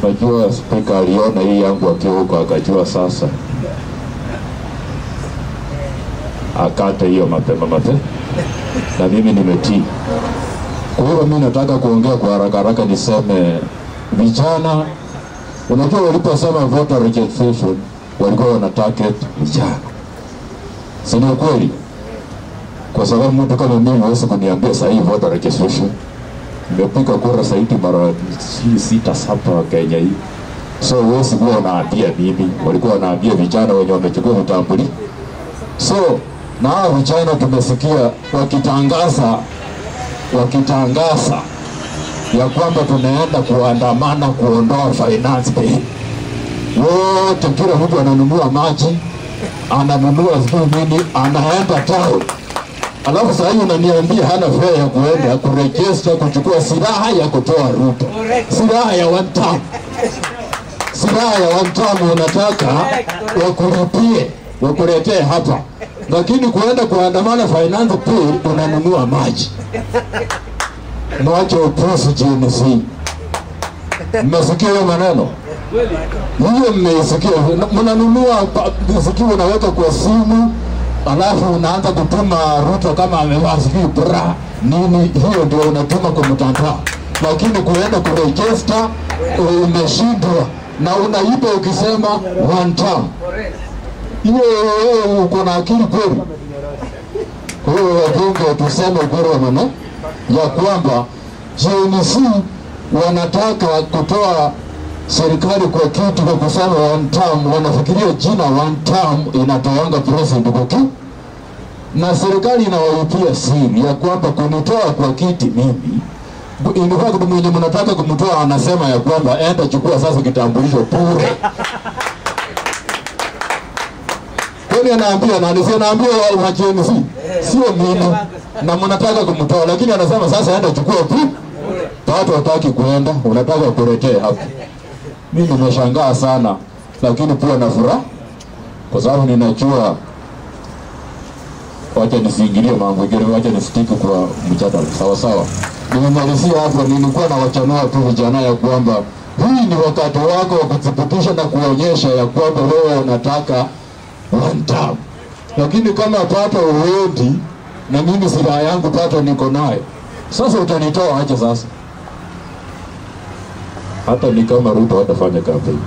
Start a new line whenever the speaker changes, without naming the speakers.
Najua speaker aliona hii yangu akiwa huko, akajua sasa akate hiyo mapema na mimi nimetii. Kwa hiyo mimi nataka kuongea kwa haraka niseme vijana, unajua waliposema voter registration walikuwa wana target vijana. Si ni kweli? Kwa sababu mtu kama mimi hawezi kuniambia sasa hii voter registration nimepiga kura zaidi mara 6-7 Kenya hii. So wewe sikuwa unaambia mimi, walikuwa wanaambia vijana wenye wamechukua vitambulisho. So na hao vijana tumesikia wakitangaza ya kwamba tunaenda kuandamana kuondoa finance bill. Wote kila mtu ananunua maji, ananunua nini, anaenda town. Alafu sasa hivi unaniambia hana fare ya kuenda kuregister kuchukua silaha ya kutoa Ruto. Silaha ya one time. Silaha ya one time unataka wakulipie, wakuletee hapa. Lakini kuenda kuandamana finance bill unanunua maji. Mwache upuzi GNC. Mmesikia hiyo maneno? Hiyo mmesikia. Mnanunua msikia, unaweka kwa simu, alafu unaanza kutuma Ruto kama amevaa bra nini, hiyo ndio unatuma kwa mtandao. Lakini kuenda kuregister umeshindwa na unaiba ukisema one time. Hiyo uko na akili kweli? Kwa hiyo wabunge tuseme ukweli wa maneno ya kwamba GNC wanataka kutoa serikali kwa kitu kwa kusema one term. Wanafikiria jina one term inatoanga president kuki, na serikali inawalipia siri ya kwamba kunitoa kwa kiti mimi. In fact mwenye mnataka kumtoa anasema ya kwamba enda chukua sasa kitambulisho bure. Kwani anaambia nani? Si anaambia wa GNC, sio mimi. Na mnataka kumtoa, lakini anasema sasa enda chukua bure. Watu wataki kuenda, unataka kuletea hapa. Mimi nimeshangaa sana, lakini pia na furaha kwa sababu ninajua, wacha nisiingilie mambo mengine, wacha nisitiki kwa mjadala. Sawa. Nimemalizia hapo. Nilikuwa na wachanua tu vijana ya kwamba hii ni wakati wako wa kuthibitisha na kuonyesha ya kwamba wewe unataka one term. Lakini kama pato uwendi na mimi silaha yangu pato niko nayo, sasa utanitoa aje sasa? Hata ni kama Ruto hatafanya kampeni.